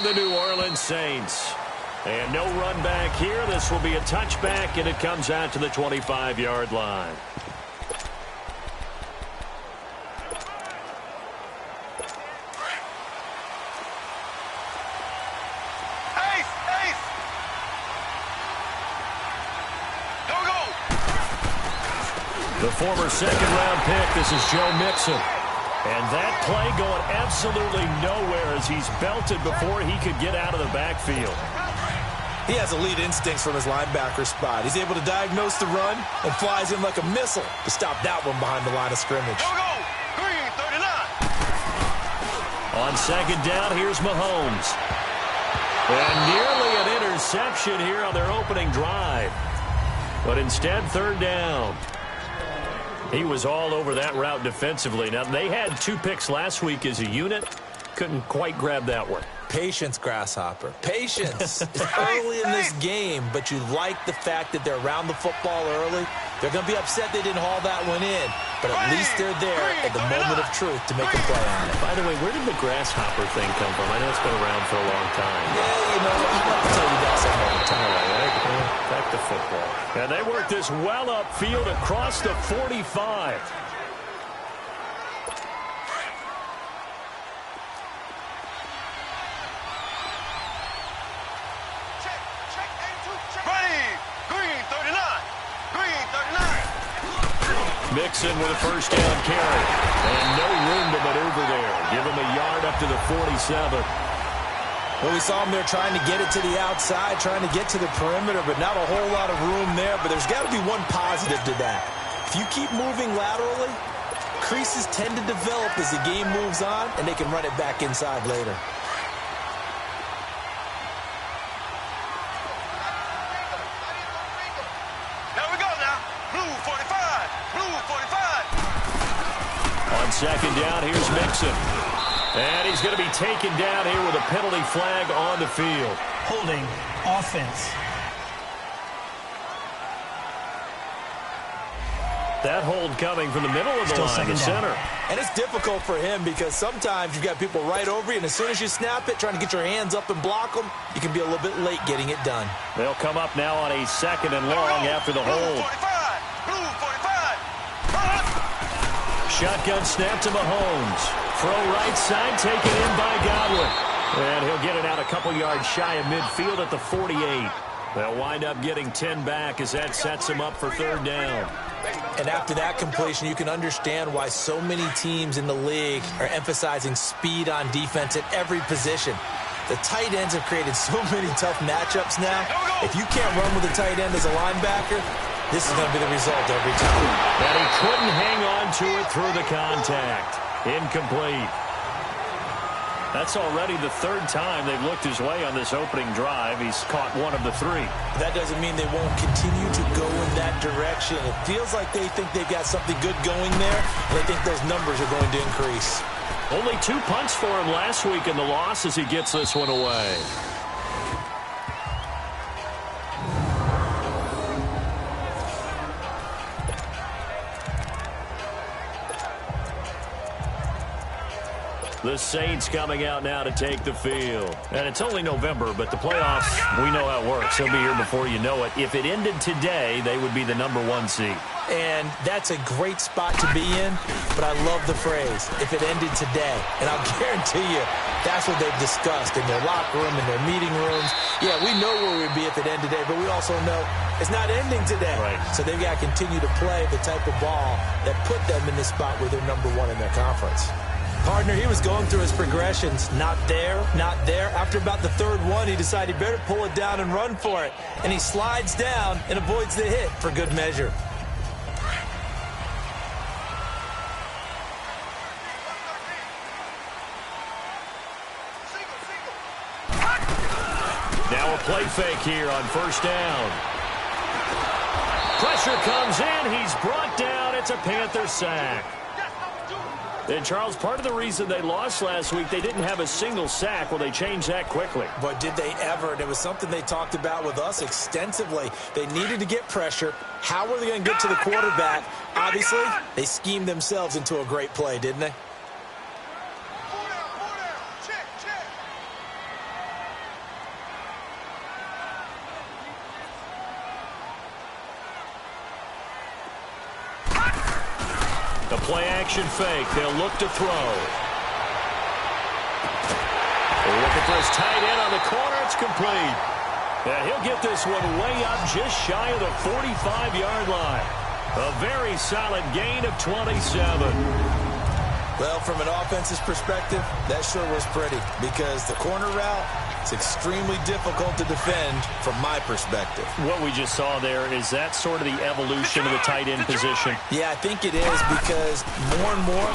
the New Orleans Saints. And no run back here. This will be a touchback, and it comes out to the 25-yard line. The former second-round pick, this is Joe Mixon. And that play going absolutely nowhere as he's belted before he could get out of the backfield. He has elite instincts from his linebacker spot. He's able to diagnose the run and flies in like a missile to stop that one behind the line of scrimmage. Green, 39. On second down, here's Mahomes. And nearly an interception here on their opening drive. But instead, third down. He was all over that route defensively. Now, they had 2 picks last week as a unit. Couldn't quite grab that one. Patience, Grasshopper. Patience. It's early in this game, but you like the fact that they're around the football early. They're going to be upset they didn't haul that one in, but at least they're there at the moment of truth to make a play on it. By the way, where did the grasshopper thing come from? I know it's been around for a long time. Yeah, you know, I'd like to tell you that some other time. Back to football. And they work this well upfield across the 45. Mixon with a first down carry. And no room to maneuver there. Give him a yard up to the 47. Well, we saw him there trying to get it to the outside, trying to get to the perimeter, but not a whole lot of room there. But there's got to be one positive to that. If you keep moving laterally, creases tend to develop as the game moves on, and they can run it back inside later. On second down, here's Mixon. And he's going to be taken down here with a penalty flag on the field. Holding offense. That hold coming from the middle of the line, the center. And it's difficult for him because sometimes you've got people right over you, and as soon as you snap it, trying to get your hands up and block them, you can be a little bit late getting it done. They'll come up now on a second and long after the hold. Shotgun snap to Mahomes. Throw right side, taken in by Godwin. And he'll get it out a couple yards shy of midfield at the 48. They'll wind up getting 10 back as that sets him up for third down. And after that completion, you can understand why so many teams in the league are emphasizing speed on defense at every position. The tight ends have created so many tough matchups now. If you can't run with a tight end as a linebacker, this is going to be the result every time. And he couldn't hang on to it through the contact. Incomplete. That's already the third time they've looked his way on this opening drive. He's caught one of the 3. That doesn't mean they won't continue to go in that direction. It feels like they think they've got something good going there, and they think those numbers are going to increase. Only 2 punts for him last week in the loss as he gets this one away. The Saints coming out now to take the field. And it's only November, but the playoffs, we know how it works. They'll be here before you know it. If it ended today, they would be the #1 seed. And that's a great spot to be in, but I love the phrase, if it ended today. And I'll guarantee you, that's what they've discussed in their locker room, in their meeting rooms. Yeah, we know where we'd be if it ended today, but we also know it's not ending today. Right. So they've got to continue to play the type of ball that put them in the spot where they're #1 in their conference. Partner, he was going through his progressions. Not there, not there. After about the third one, he decided he better pull it down and run for it. And he slides down and avoids the hit for good measure. Now a play fake here on first down. Pressure comes in. He's brought down. It's a Panther sack. And, Charles, part of the reason they lost last week, they didn't have a single sack. Well, they changed that quickly. But did they ever? And it was something they talked about with us extensively. They needed to get pressure. How were they going to get to the quarterback? Obviously, they schemed themselves into a great play, didn't they? A play-action fake. They'll look to throw. They're looking for his tight end on the corner. It's complete. And he'll get this one way up just shy of the 45-yard line. A very solid gain of 27. Well, from an offense's perspective, that sure was pretty because the corner route is extremely difficult to defend from my perspective. What we just saw there, is that sort of the evolution of the tight end position? Yeah, I think it is because more and more,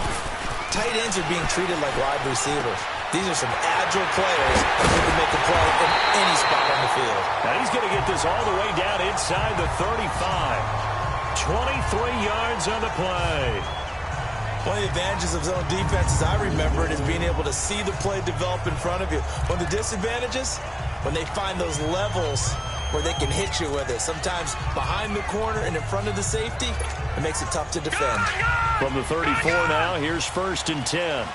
tight ends are being treated like wide receivers. These are some agile players that can make a play in any spot on the field. Now he's going to get this all the way down inside the 35. 23 yards on the play. One of the advantages of zone defense, as I remember it, is being able to see the play develop in front of you. One of the disadvantages, when they find those levels where they can hit you with it. Sometimes behind the corner and in front of the safety, it makes it tough to defend. From the 34 now, here's 1st and 10.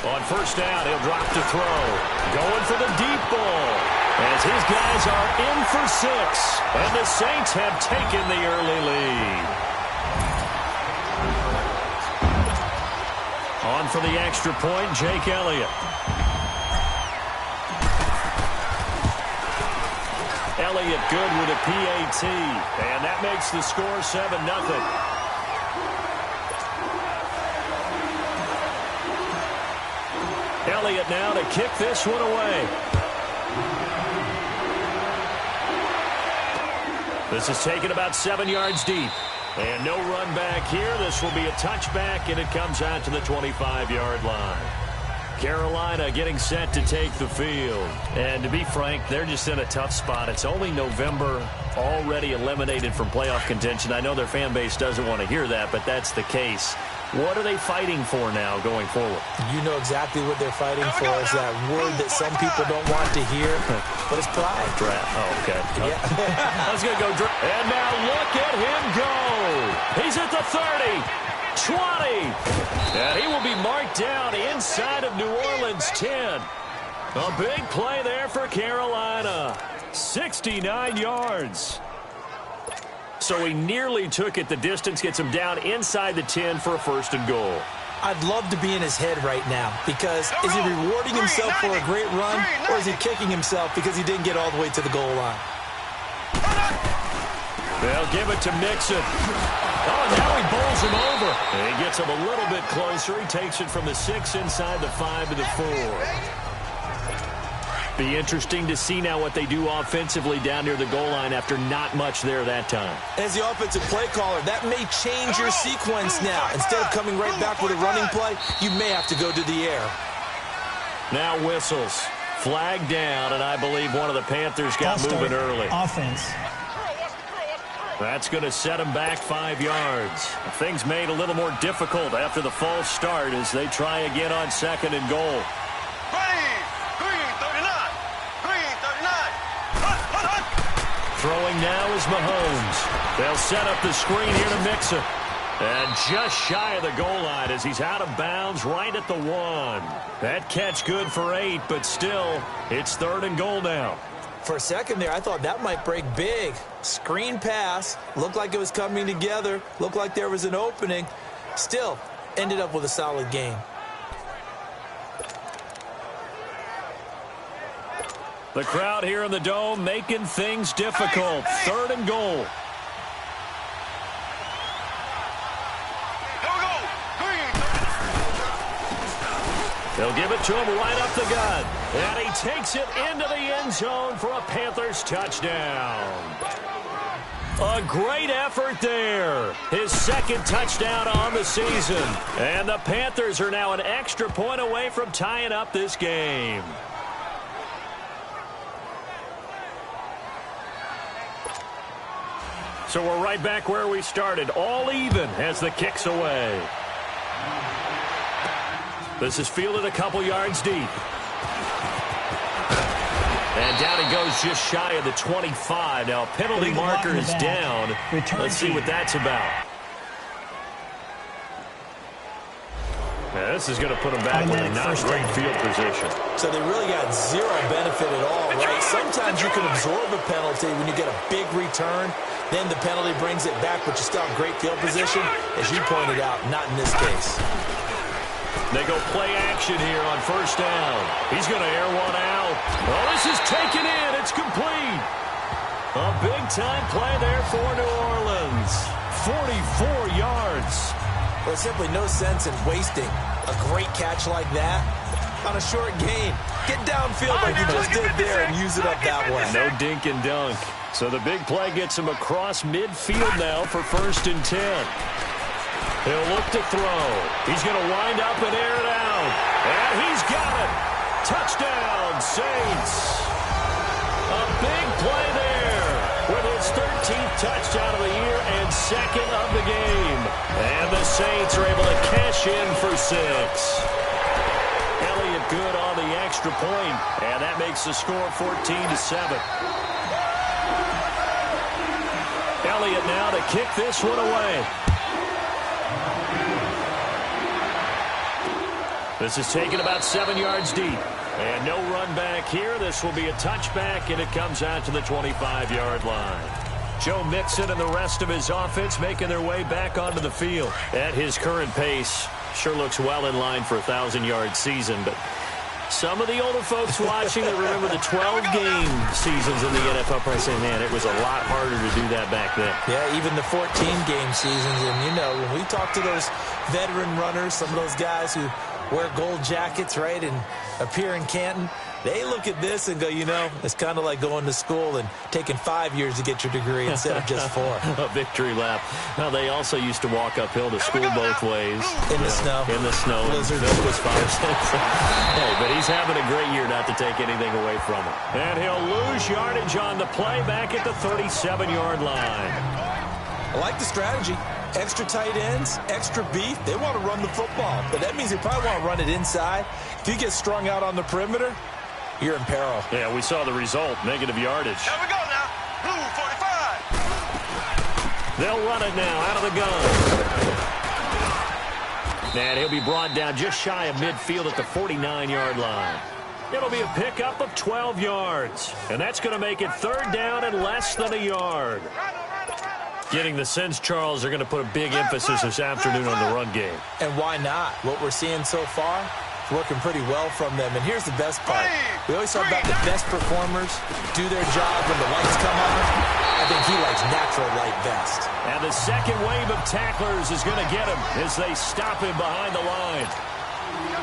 On 1st down, he'll drop to throw. Going for the deep ball. As his guys are in for 6. And the Saints have taken the early lead. On for the extra point, Jake Elliott. Elliott good with a PAT. And that makes the score 7-0. Elliott now to kick this one away. This is taken about 7 yards deep. And no run back here. This will be a touchback, and it comes out to the 25-yard line. Carolina getting set to take the field. And to be frank, they're just in a tough spot. It's only November, already eliminated from playoff contention. I know their fan base doesn't want to hear that, but that's the case. What are they fighting for now going forward? You know exactly what they're fighting for. Is that word that some people don't want to hear, but it's pride. Draft. Oh, okay. Yeah. I was going to go draft. And now look at him go. He's at the 30, 20. And he will be marked down inside of New Orleans 10. A big play there for Carolina. 69 yards. So he nearly took it the distance, gets him down inside the 10 for a 1st and goal. I'd love to be in his head right now because is he rewarding himself for a great run or is he kicking himself because he didn't get all the way to the goal line? They'll give it to Mixon. Oh, now he bowls him over. And he gets him a little bit closer. He takes it from the 6 inside the 5 to the 4. Be interesting to see now what they do offensively down near the goal line after not much there that time. As the offensive play caller, that may change your sequence now. Instead of coming right back with a running play, you may have to go to the air. Now whistles. Flag down, and I believe one of the Panthers got moving early. Offense. That's going to set them back 5 yards. Things made a little more difficult after the false start as they try again on 2nd and goal. Throwing now is Mahomes. They'll set up the screen here to Mixon. And just shy of the goal line as he's out of bounds right at the 1. That catch good for 8, but still, it's 3rd and goal now. For a second there, I thought that might break big. Screen pass. Looked like it was coming together. Looked like there was an opening. Still, ended up with a solid game. The crowd here in the Dome making things difficult. 3rd and goal. They'll give it to him right up the gut. And he takes it into the end zone for a Panthers touchdown. A great effort there. His 2nd touchdown on the season. And the Panthers are now an extra point away from tying up this game. So we're right back where we started, all even as the kick's away. This is fielded a couple yards deep. And down he goes just shy of the 25. Now, penalty marker is down. Let's see what that's about. Yeah, this is going to put them back in a not great field position. So they really got zero benefit at all, right? Sometimes you can absorb a penalty when you get a big return. Then the penalty brings it back, but you still have great field position. As you pointed out, not in this case. They go play action here on first down. He's going to air one out. Oh, this is taken in. It's complete. A big-time play there for New Orleans. 44 yards. Well, there's simply no sense in wasting a great catch like that on a short gain. Get downfield like you just did there and use it up that way. No dink and dunk. So the big play gets him across midfield now for 1st and 10. He'll look to throw. He's going to wind up and air it out. And he's got it. Touchdown, Saints. A big play there with his 13th touchdown of the year and 2nd of the game. And the Saints are able to cash in for 6. Elliott good on the extra point, and that makes the score 14-7. Elliott now to kick this one away. This is taken about 7 yards deep. And no run back here. This will be a touchback, and it comes out to the 25-yard line. Joe Mixon and the rest of his offense making their way back onto the field. At his current pace, sure looks well in line for a 1,000-yard season, but some of the older folks watching that remember the 12-game seasons in the NFL probably say, man, it was a lot harder to do that back then. Yeah, even the 14-game seasons. And, you know, when we talk to those veteran runners, some of those guys who wear gold jackets, right, and appear in Canton, they look at this and go, you know, it's kind of like going to school and taking 5 years to get your degree instead of just 4. A victory lap. Now, they also used to walk uphill to school both ways. In the snow. In the snow. Blizzard. Milk was 5 cents. Hey, but he's having a great year not to take anything away from him. And he'll lose yardage on the play back at the 37-yard line. I like the strategy. Extra tight ends, extra beef. They want to run the football, but that means they probably want to run it inside. If you get strung out on the perimeter, you're in peril. Yeah, we saw the result, negative yardage. Here we go now. Blue 45. They'll run it now out of the gun. And he'll be brought down just shy of midfield at the 49-yard line. It'll be a pickup of 12 yards. And that's going to make it 3rd down and less than a yard. Getting the sense, Charles, are going to put a big emphasis this afternoon on the run game. And why not? What we're seeing so far is working pretty well from them. And here's the best part. We always talk about the best performers do their job when the lights come on. I think he likes natural light best. And the second wave of tacklers is going to get him as they stop him behind the line.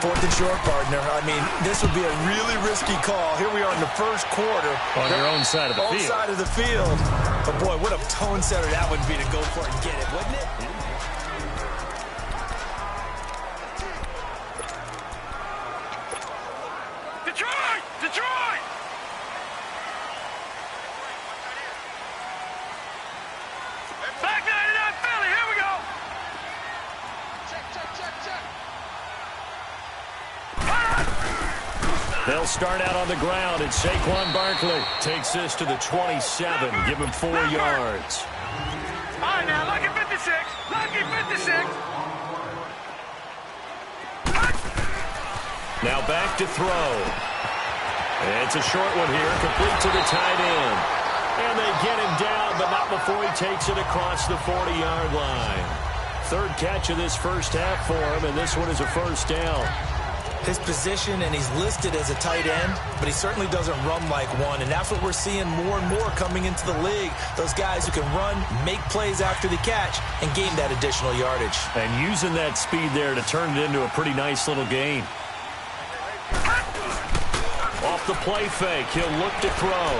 4th and short, partner. I mean, this would be a really risky call. Here we are in the first quarter. On your own side of the field. Own side of the field. But, boy, what a tone setter that would be to go for it and get it, wouldn't it? Detroit! Detroit! Back 99 Philly, here we go! Check, check, check, check. They'll start out on the ground, and Saquon Barkley takes this to the 27. Give him 4 yards. All right, now, lucky 56. Lucky 56. Now back to throw. It's a short one here, complete to the tight end. And they get him down, but not before he takes it across the 40-yard line. 3rd catch of this first half for him, and this one is a 1st down. His position, and he's listed as a tight end, but he certainly doesn't run like one, and that's what we're seeing more and more coming into the league. Those guys who can run, make plays after the catch, and gain that additional yardage. And using that speed there to turn it into a pretty nice little gain. Off the play fake, he'll look to throw.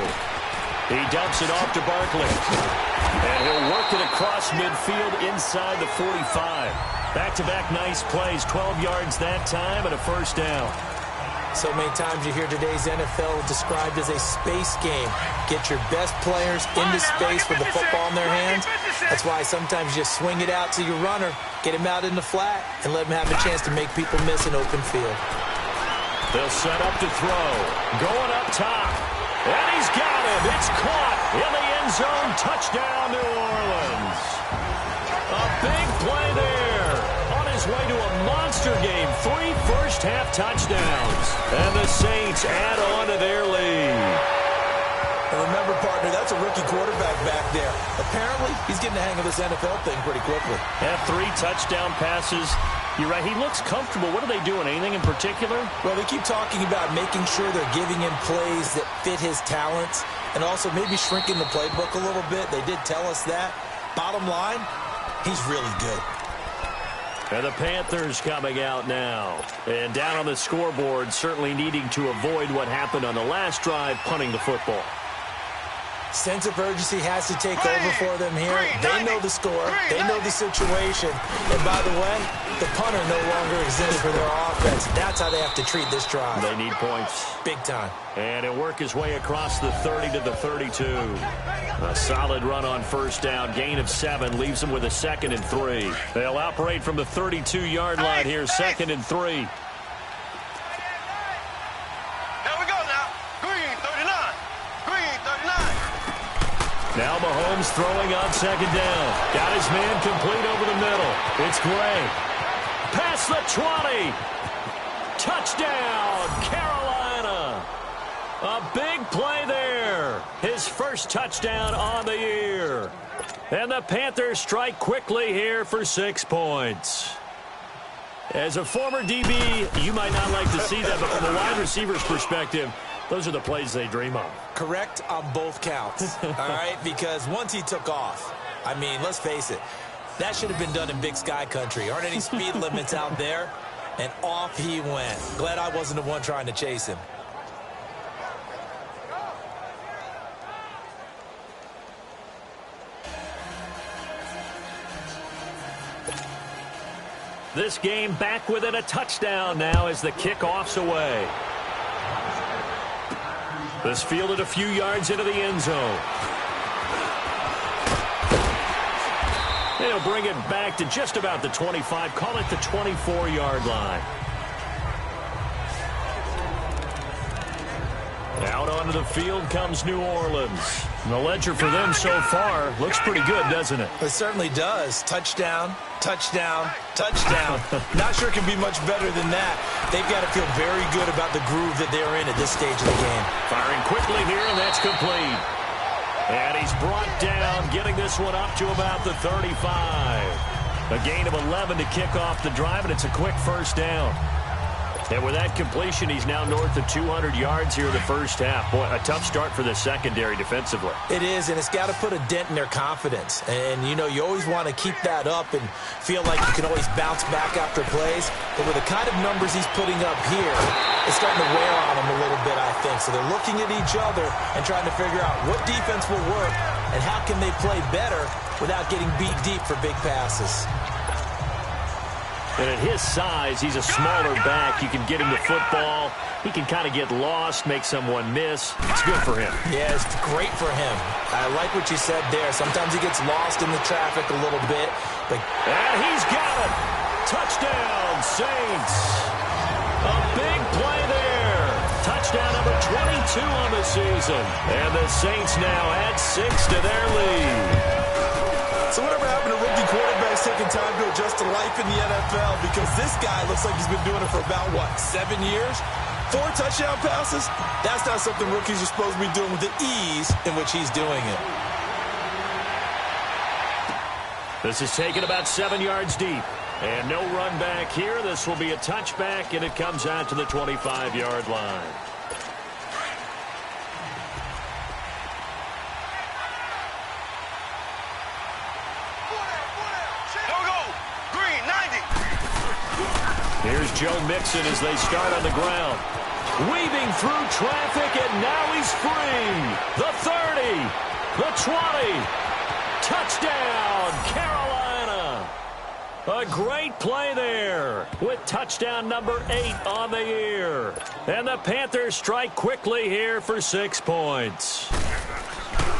He dumps it off to Barkley. And he'll work it across midfield inside the 45. Back-to-back nice plays, 12 yards that time and a 1st down. So many times you hear today's NFL described as a space game. Get your best players into space with the football in their hands. That's why sometimes you just swing it out to your runner, get him out in the flat, and let him have a chance to make people miss an open field. They'll set up to throw. Going up top. And he's got him. It's caught in the end zone. Touchdown, New Orleans. A big play there. On his way to a monster game. 3 half touchdowns. And the Saints add on to their lead. And remember, partner, that's a rookie quarterback back there. Apparently, he's getting the hang of this NFL thing pretty quickly. Have 3 touchdown passes. You're right, he looks comfortable. What are they doing? Anything in particular? Well, they keep talking about making sure they're giving him plays that fit his talents and also maybe shrinking the playbook a little bit. They did tell us that. Bottom line, he's really good. And the Panthers coming out now. And down on the scoreboard, certainly needing to avoid what happened on the last drive, punting the football. Sense of urgency has to take over for them here. They know the score. They know the situation. And by the way, the punter no longer exists for their offense. That's how they have to treat this drive. They need points. Big time. And he'll work his way across the 30 to the 32. A solid run on first down. Gain of 7 leaves them with a 2nd and 3. They'll operate from the 32-yard line here, 2nd and 3. There we go now. Green, 39. Green, 39. Now Mahomes throwing on 2nd down. Got his man complete over the middle. It's Gray. Past the 20. Touchdown, Carolina. A big play there. His first touchdown on the year. And the Panthers strike quickly here for 6 points. As a former DB, you might not like to see that, but from a wide receiver's perspective, those are the plays they dream of. Correct on both counts, all right? Because once he took off, I mean, let's face it, that should have been done in Big Sky country. Aren't any speed limits out there? And off he went. Glad I wasn't the one trying to chase him. This game back within a touchdown now as the kickoff's away. This fielded a few yards into the end zone. They'll bring it back to just about the 25. Call it the 24-yard line. Out onto the field comes New Orleans. And the ledger for them so far looks pretty good, doesn't it? It certainly does. Touchdown, touchdown, touchdown. Not sure it can be much better than that. They've got to feel very good about the groove that they're in at this stage of the game. Firing quickly here, and that's complete. And he's brought down, getting this one up to about the 35. A gain of 11 to kick off the drive, and it's a quick first down. And with that completion, he's now north of 200 yards here in the first half. Boy, a tough start for the secondary defensively. It is, and it's got to put a dent in their confidence. And, you know, you always want to keep that up and feel like you can always bounce back after plays. But with the kind of numbers he's putting up here, it's starting to wear on them a little bit, I think. So they're looking at each other and trying to figure out what defense will work and how can they play better without getting beat deep for big passes. And at his size, he's a smaller back. You can get him the football. He can kind of get lost, make someone miss. It's good for him. Yeah, it's great for him. I like what you said there. Sometimes he gets lost in the traffic a little bit. And he's got it. Touchdown, Saints. A big play there. Touchdown number 22 on the season. And the Saints now add 6 to their lead. So whatever happened to rookie quarterbacks taking time to adjust to life in the NFL? Because this guy looks like he's been doing it for about, 7 years? 4 touchdown passes? That's not something rookies are supposed to be doing with the ease in which he's doing it. This is taken about 7 yards deep. And no run back here. This will be a touchback, and it comes out to the 25-yard line. Here's Joe Mixon as they start on the ground. Weaving through traffic, and now he's free. The 30, the 20. Touchdown, Carolina. A great play there with touchdown number 8 on the year. And the Panthers strike quickly here for 6 points.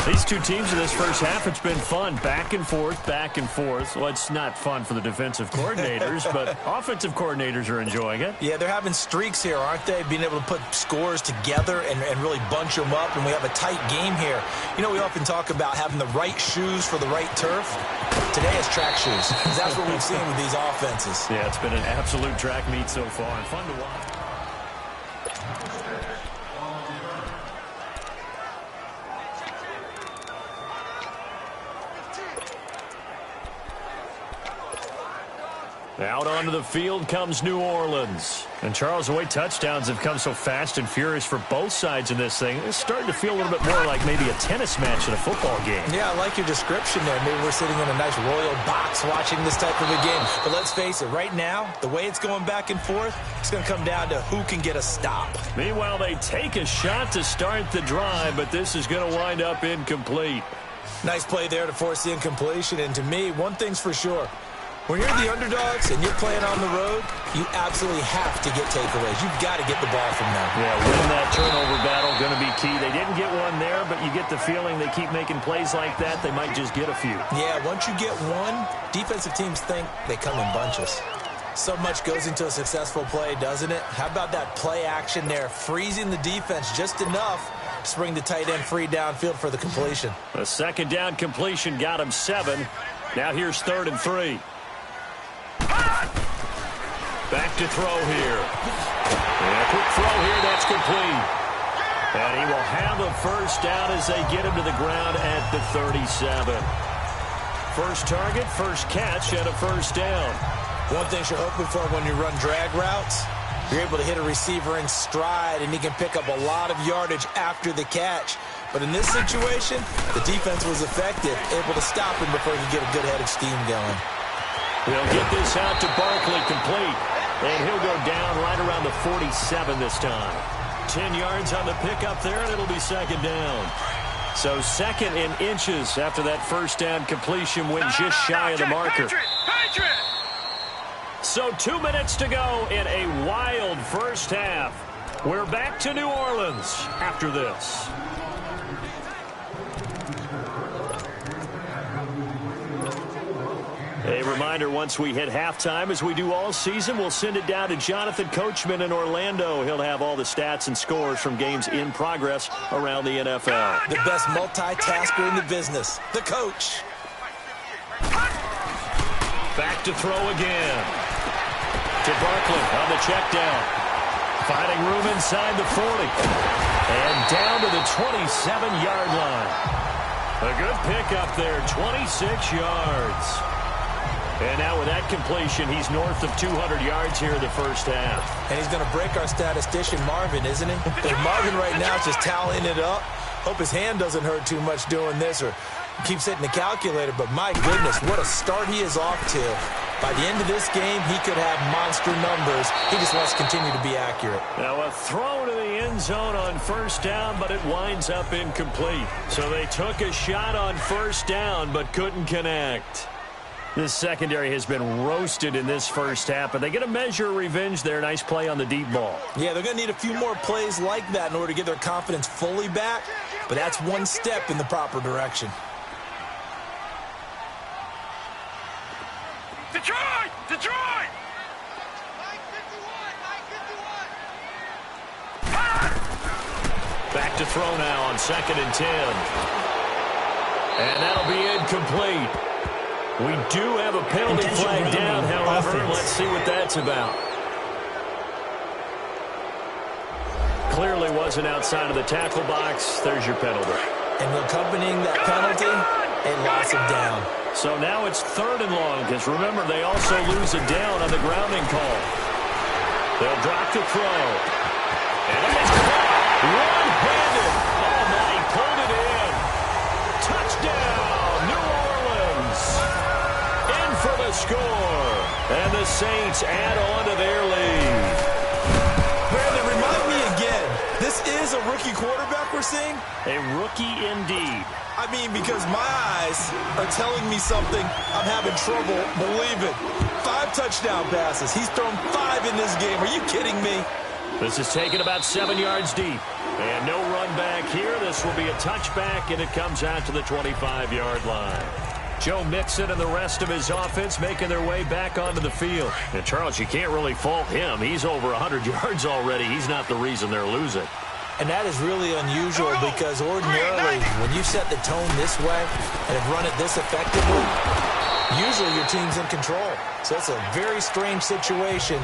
These two teams in this first half, it's been fun. Back and forth, back and forth. Well, it's not fun for the defensive coordinators, but offensive coordinators are enjoying it. Yeah, they're having streaks here, aren't they? Being able to put scores together and really bunch them up, and we have a tight game here. You know, we often talk about having the right shoes for the right turf. Today is track shoes. That's what we've seen with these offenses. Yeah, it's been an absolute track meet so far, and fun to watch. Out onto the field comes New Orleans. And Charles, the way touchdowns have come so fast and furious for both sides in this thing, it's starting to feel a little bit more like maybe a tennis match in a football game. Yeah, I like your description there. Maybe we're sitting in a nice royal box watching this type of a game. But let's face it, right now, the way it's going back and forth, it's going to come down to who can get a stop. Meanwhile, they take a shot to start the drive, but this is going to wind up incomplete. Nice play there to force the incompletion. And to me, one thing's for sure. When you're the underdogs and you're playing on the road, you absolutely have to get takeaways. You've got to get the ball from them. Yeah, win that turnover battle, going to be key. They didn't get one there, but you get the feeling they keep making plays like that, they might just get a few. Yeah, once you get one, defensive teams think they come in bunches. So much goes into a successful play, doesn't it? How about that play action there, freezing the defense just enough to bring the tight end free downfield for the completion. A second down completion got him 7. Now here's 3rd and 3. Back to throw here. And a quick throw here, that's complete. And he will have a first down as they get him to the ground at the 37. First target, first catch, and a first down. One thing you're hoping for when you run drag routes, you're able to hit a receiver in stride, and he can pick up a lot of yardage after the catch. But in this situation, the defense was effective, able to stop him before he could get a good head of steam going. They'll get this out to Barkley, complete. And he'll go down right around the 47 this time. 10 yards on the pickup there, and it'll be second down. So second in inches after that first down completion went just shy of the marker. So 2 minutes to go in a wild first half. We're back to New Orleans after this. A reminder, once we hit halftime, as we do all season, we'll send it down to Jonathan Coachman in Orlando. He'll have all the stats and scores from games in progress around the NFL. The best multitasker in the business, the coach. Back to throw again. To Barkley on the check down. Finding room inside the 40. And down to the 27-yard line. A good pickup there, 26 yards. And now with that completion, he's north of 200 yards here in the first half. And he's going to break our statistician Marvin, isn't he? And Marvin right now is just tallying it up. Hope his hand doesn't hurt too much doing this or keeps hitting the calculator. But my goodness, what a start he is off to. By the end of this game, he could have monster numbers. He just wants to continue to be accurate. Now a throw to the end zone on first down, but it winds up incomplete. So they took a shot on first down, but couldn't connect. This secondary has been roasted in this first half, but they get a measure of revenge there. Nice play on the deep ball. Yeah, they're going to need a few more plays like that in order to get their confidence fully back, but that's one step in the proper direction. Detroit! Detroit! Back to throw now on 2nd and 10. And that'll be incomplete. We do have a penalty flag down, however. Let's see what that's about. Clearly wasn't outside of the tackle box. There's your penalty. And accompanying that penalty, a loss of down. So now it's 3rd and long, because remember, they also lose a down on the grounding call. They'll drop the throw. And it's caught one-handed. Oh, my, he pulled it in. Touchdown, New Orleans. In for the score. And the Saints add on to their lead. Brandon, remind me again, this is a rookie quarterback we're seeing? A rookie indeed. I mean, because my eyes are telling me something I'm having trouble believing. 5 touchdown passes. He's thrown 5 in this game. Are you kidding me? This is taken about 7 yards deep. And no run back here. This will be a touchback, and it comes out to the 25-yard line. Joe Mixon and the rest of his offense making their way back onto the field. And, Charles, you can't really fault him. He's over 100 yards already. He's not the reason they're losing. And that is really unusual because ordinarily when you set the tone this way and have run it this effectively, usually your team's in control. So it's a very strange situation.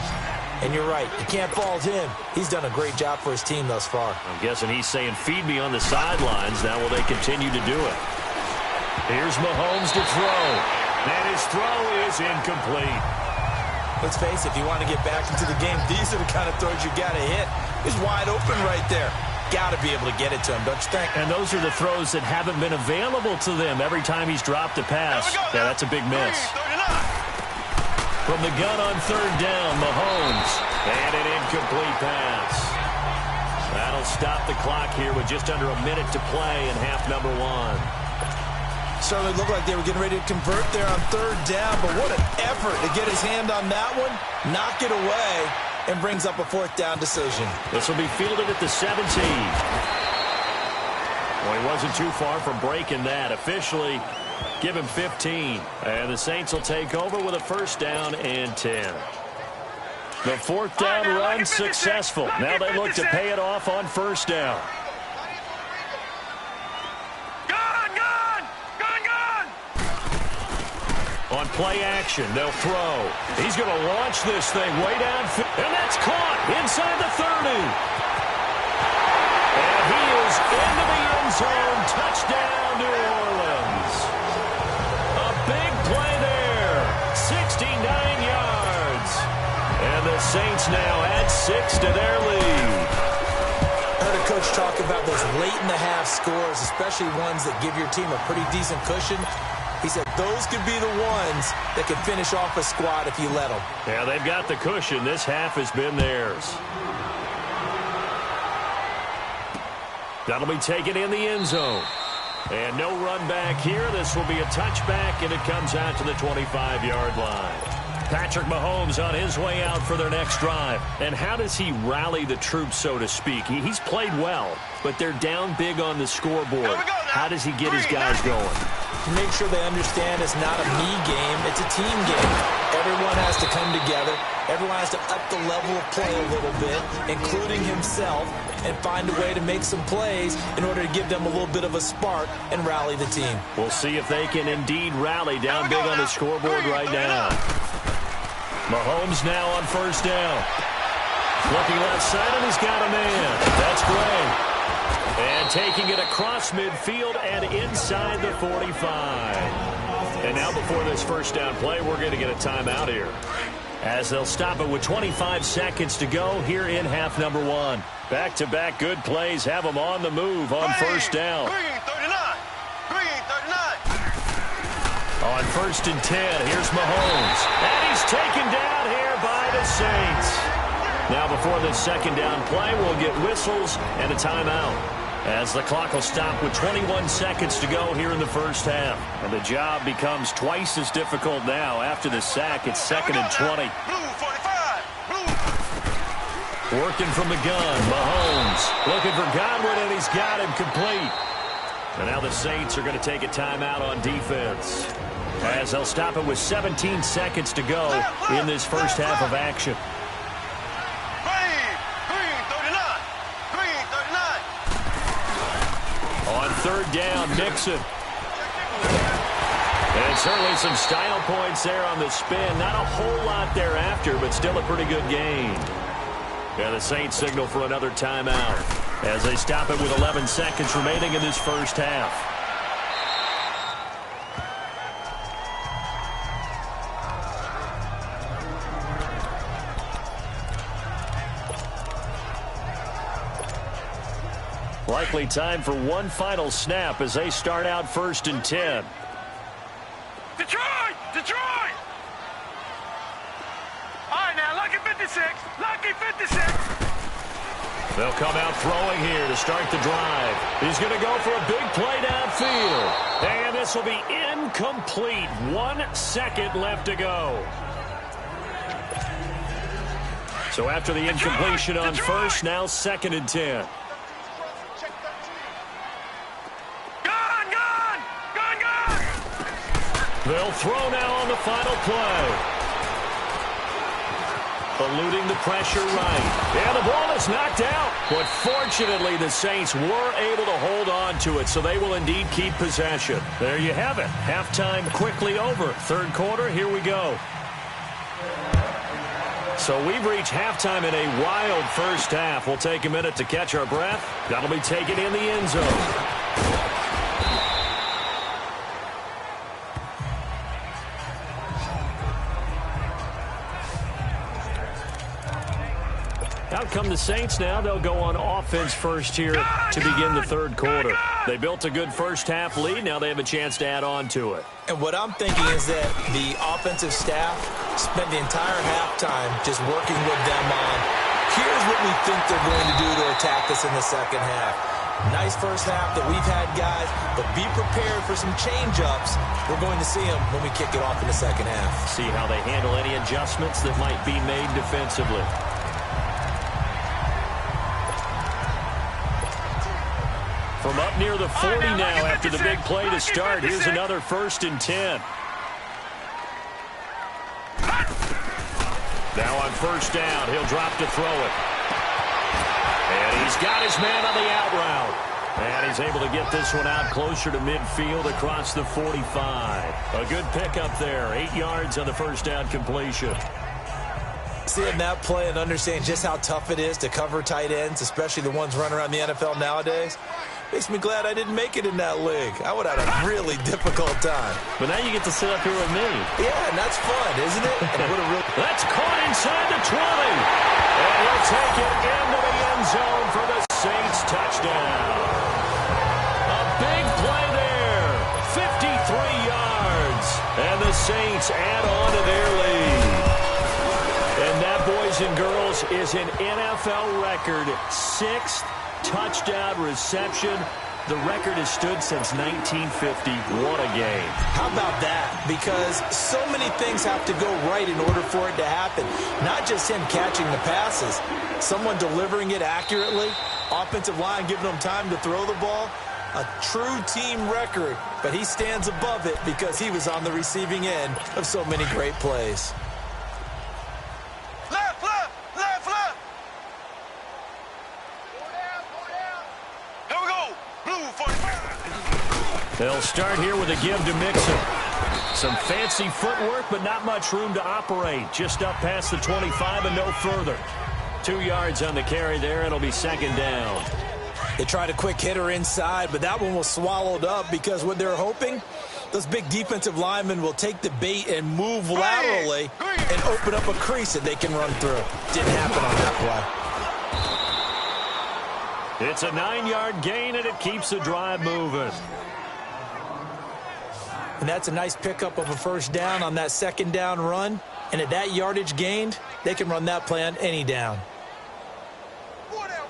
And you're right, you can't fault him. He's done a great job for his team thus far. I'm guessing he's saying, feed me on the sidelines. Now will they continue to do it? Here's Mahomes to throw. And his throw is incomplete. Let's face it, if you want to get back into the game, these are the kind of throws you got to hit. He's wide open right there. Got to be able to get it to him, don't you think? And those are the throws that haven't been available to them every time he's dropped a pass. Yeah, that's a big miss. From the gun on third down, Mahomes. And an incomplete pass. That'll stop the clock here with just under a minute to play in half number one. Certainly looked like they were getting ready to convert there on third down, but what an effort to get his hand on that one, knock it away, and brings up a fourth down decision. This will be fielded at the 17. Well, he wasn't too far from breaking that. Officially, give him 15. And the Saints will take over with a first down and 10. The fourth down run successful. Now they look to pay it off on first down. On play action, they'll throw. He's going to launch this thing way downfield. And that's caught inside the 30. And he is into the end zone. Touchdown, New Orleans. A big play there. 69 yards. And the Saints now add 6 to their lead. I heard a coach talk about those late-in-the-half scores, especially ones that give your team a pretty decent cushion. He said those could be the ones that could finish off a squad if you let them. Yeah, they've got the cushion. This half has been theirs. That'll be taken in the end zone. And no run back here. This will be a touchback, and it comes out to the 25-yard line. Patrick Mahomes on his way out for their next drive. And how does he rally the troops, so to speak? He's played well, but they're down big on the scoreboard. How does he get his guys going? To make sure they understand it's not a me game, it's a team game. Everyone has to come together. Everyone has to up the level of play a little bit, including himself, and find a way to make some plays in order to give them a little bit of a spark and rally the team. We'll see if they can indeed rally down big on the scoreboard right now. Mahomes now on first down. Looking left side, and he's got a man. That's great. And taking it across midfield and inside the 45. And now before this first down play, we're going to get a timeout here, as they'll stop it with 25 seconds to go here in half number one. Back-to-back good plays have them on the move on first down. On first and 10, here's Mahomes. And he's taken down here by the Saints. Now before this second down play, we'll get whistles and a timeout, as the clock will stop with 21 seconds to go here in the first half. And the job becomes twice as difficult now. After the sack, it's second and 20. Working from the gun, Mahomes looking for Godwin, and he's got him complete. And now the Saints are going to take a timeout on defense, as they'll stop it with 17 seconds to go in this first half of action. On third down, Mixon. And certainly some style points there on the spin. Not a whole lot thereafter, but still a pretty good gain. And the Saints signal for another timeout, as they stop it with 11 seconds remaining in this first half. Likely time for one final snap as they start out first and 10. Detroit! Detroit! All right, now, lucky 56. Lucky 56. They'll come out throwing here to start the drive. He's going to go for a big play downfield. And this will be incomplete. 1 second left to go. So after the incompletion on first, now 2nd and 10. They'll throw now on the final play. Eluding the pressure right. And the ball is knocked out. But fortunately, the Saints were able to hold on to it, so they will indeed keep possession. There you have it. Halftime quickly over. 3rd quarter, here we go. So we've reached halftime in a wild first half. We'll take a minute to catch our breath. That'll be taken in the end zone. Out come the Saints now. They'll go on offense first here to begin the 3rd quarter. They built a good first half lead. Now they have a chance to add on to it. And what I'm thinking is that the offensive staff spent the entire halftime just working with them on, here's what we think they're going to do to attack us in the 2nd half. Nice first half that we've had, guys, but be prepared for some change-ups. We're going to see them when we kick it off in the 2nd half. See how they handle any adjustments that might be made defensively. From up near the 40 now after the big play to start. Here's another 1st and 10. Now on 1st down, he'll drop to throw it. And he's got his man on the out route. And he's able to get this one out closer to midfield across the 45. A good pickup there. 8 yards on the 1st down completion. Seeing that play and understanding just how tough it is to cover tight ends, especially the ones running around the NFL nowadays, makes me glad I didn't make it in that league. I would have had a really difficult time. But now you get to sit up here with me. Yeah, and that's fun, isn't it? That's caught inside the 20. And he'll take it into the end zone for the Saints touchdown. A big play there. 53 yards. And the Saints add on to their lead. And that, boys and girls, is an NFL record 6th touchdown reception. The record has stood since 1950. What a game. How about that? Because so many things have to go right in order for it to happen. Not just him catching the passes, someone delivering it accurately, offensive line giving them time to throw the ball. A true team record, but he stands above it because he was on the receiving end of so many great plays. They'll start here with a give to Mixon. Some fancy footwork, but not much room to operate. Just up past the 25 and no further. 2 yards on the carry there. It'll be 2nd down. They tried a quick hitter inside, but that one was swallowed up because what they're hoping, those big defensive linemen will take the bait and move laterally and open up a crease that they can run through. Didn't happen on that play. It's a 9-yard gain, and it keeps the drive moving. And that's a nice pickup of a 1st down on that 2nd down run. And at that yardage gained, they can run that play on any down. 4 down.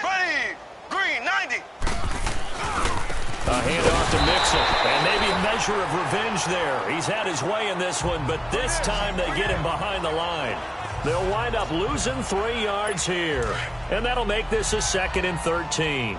Ready. Green, 90. A handoff to Mixon. And maybe a measure of revenge there. He's had his way in this one, but this time they get him behind the line. They'll wind up losing 3 yards here. And that'll make this a 2nd and 13.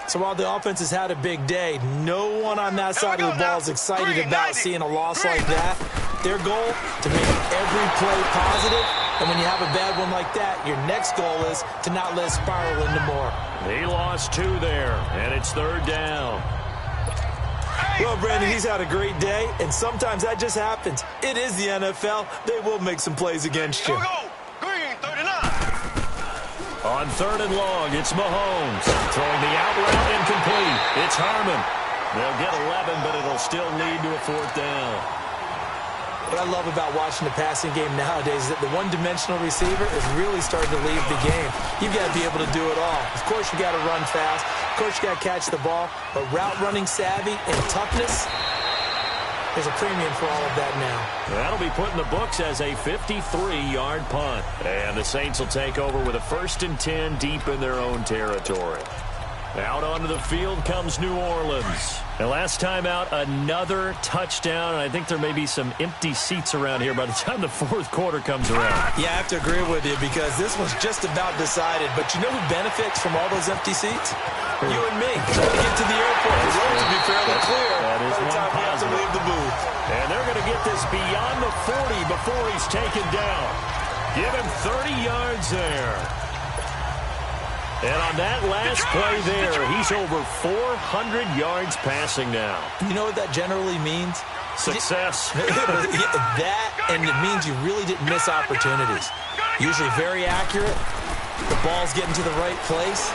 So while the offense has had a big day, no one on that side of the ball is excited about seeing a loss like that. Their goal, to make every play positive, and when you have a bad one like that, your next goal is to not let it spiral into more. He lost 2 there, and it's 3rd down. Well, Brandon, he's had a great day, and sometimes that just happens. It is the NFL. They will make some plays against you. Green, 39. On 3rd and long, it's Mahomes. Throwing the out route incomplete. It's Harmon. They'll get 11, but it'll still lead to a 4th down. What I love about watching the passing game nowadays is that the one-dimensional receiver is really starting to leave the game. You've got to be able to do it all. Of course, you got to run fast. Of course, you got to catch the ball. But route running savvy and toughness, there's a premium for all of that now. That'll be put in the books as a 53-yard punt. And the Saints will take over with a 1st and 10 deep in their own territory. Out onto the field comes New Orleans. And last time out, another touchdown. And I think there may be some empty seats around here by the time the fourth quarter comes around. Yeah, I have to agree with you because this one's just about decided. But you know who benefits from all those empty seats? You and me. Trying to get to the airport. The road to be fairly clear that is by the time we have to positive. leave the booth. And they're going to get this beyond the 40 before he's taken down. Give him 30 yards there. And on that last play there, he's over 400 yards passing now. You know what that generally means? Success. That, and it means you really didn't miss opportunities. Usually very accurate. The ball's getting to the right place.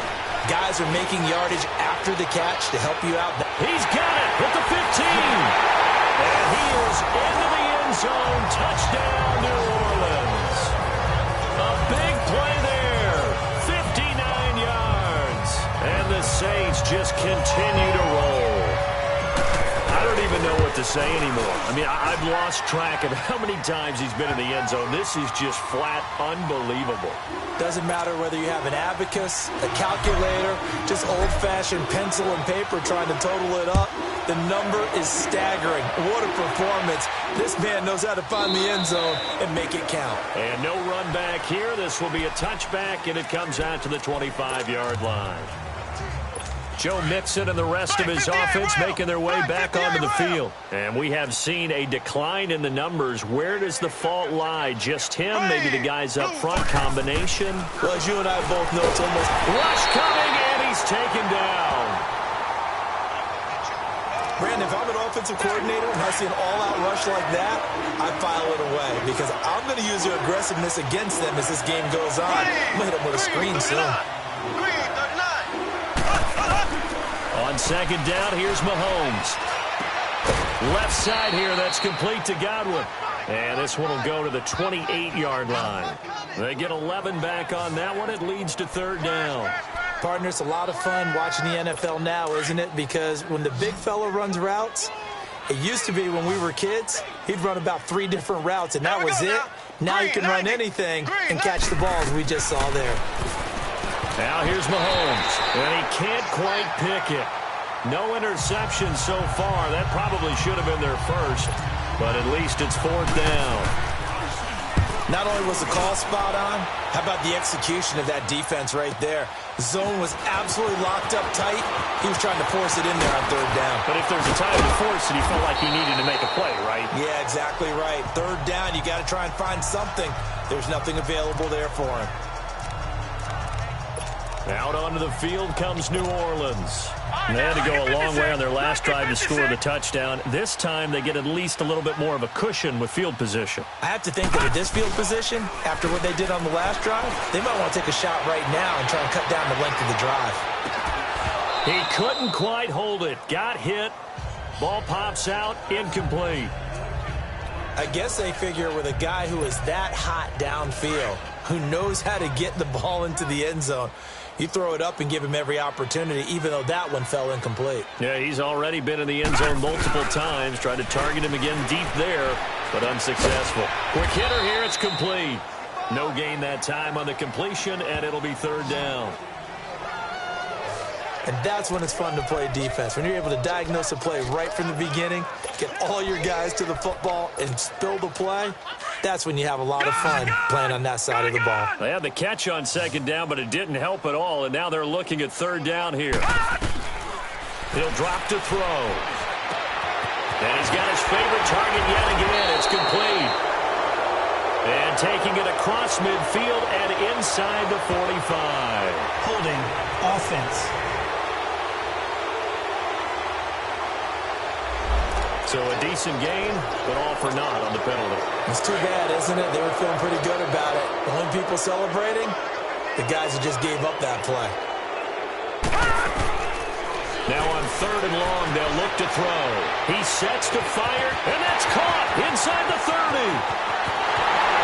Guys are making yardage after the catch to help you out. He's got it at the 15. And he is into the end zone. Touchdown, New Orleans. A big play there. 59 yards. And the Saints just continue to roll. I don't even know what to say anymore. I mean, I've lost track of how many times he's been in the end zone. This is just flat unbelievable. Doesn't matter whether you have an abacus, a calculator, just old-fashioned pencil and paper trying to total it up. The number is staggering. What a performance. This man knows how to find the end zone and make it count. And no run back here. This will be a touchback, and it comes out to the 25-yard line. Joe Mixon and the rest of his offense making their way back onto the field. And we have seen a decline in the numbers. Where does the fault lie? Just him? Maybe the guys up front? Combination? Well, as you and I both know, it's almost... Rush coming, and he's taken down. Brandon, if I'm an offensive coordinator and I see an all-out rush like that, I file it away because I'm going to use your aggressiveness against them as this game goes on. I'm going to hit them with a screen soon. On second down, here's Mahomes. Left side here, that's complete to Godwin. And this one will go to the 28-yard line. They get 11 back on that one. It leads to third down. Partner, it's a lot of fun watching the NFL now, isn't it? Because when the big fella runs routes, it used to be when we were kids, he'd run about 3 different routes, and that was it. Now he can run anything and catch the balls we just saw there. Now here's Mahomes, and he can't quite pick it. No interception so far. That probably should have been their first, but at least it's fourth down. Not only was the call spot on, how about the execution of that defense right there? Zone was absolutely locked up tight. He was trying to force it in there on third down. But if there's a time to force it, he felt like he needed to make a play, right? Yeah, exactly right. Third down, you got to try and find something. There's nothing available there for him. Out onto the field comes New Orleans. And they had to go a long way on their last drive to score the touchdown. This time they get at least a little bit more of a cushion with field position. I have to think that with this field position, after what they did on the last drive, they might want to take a shot right now and try and cut down the length of the drive. He couldn't quite hold it. Got hit. Ball pops out. Incomplete. I guess they figure with a guy who is that hot downfield, who knows how to get the ball into the end zone, you throw it up and give him every opportunity, even though that one fell incomplete. Yeah, he's already been in the end zone multiple times. Tried to target him again deep there, but unsuccessful. Quick hitter here, it's complete. No gain that time on the completion, and it'll be third down. And that's when it's fun to play defense. When you're able to diagnose a play right from the beginning, get all your guys to the football and spill the play, that's when you have a lot of fun playing on that side of the ball. They had the catch on second down, but it didn't help at all, and now they're looking at third down here. He'll drop to throw. And he's got his favorite target yet again. It's complete. And taking it across midfield and inside the 45. Holding offense. So a decent gain, but all for naught on the penalty. It's too bad, isn't it? They were feeling pretty good about it. The only people celebrating, the guys who just gave up that play. Now on third and long, they'll look to throw. He sets to fire, and that's caught inside the 30.